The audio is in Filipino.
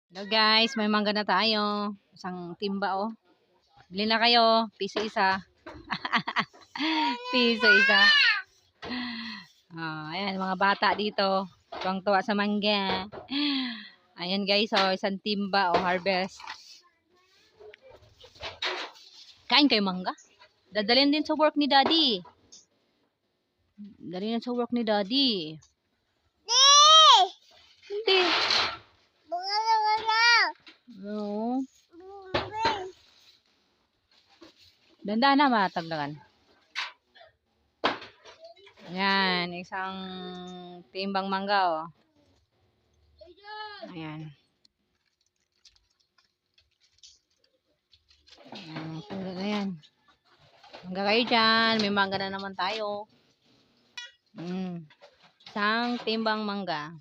Hello guys, may mangga na tayo. Isang timba oh. Bili na kayo, piso isa. Piso isa. Ayan, mga bata dito. Tuwang-tuwa sa mangga. Ayan guys, oh, isang timba oh, harvest. Kain kayo mangga? Dadalhin din sa work ni Daddy. Dadalhin sa work ni Daddy. Hindi. No. Danda na matagdagan. Ayan, isang timbang mangga oh. Ayan. Ayan. Mangga kayo dyan. May mangga na naman tayo. Isang timbang mangga.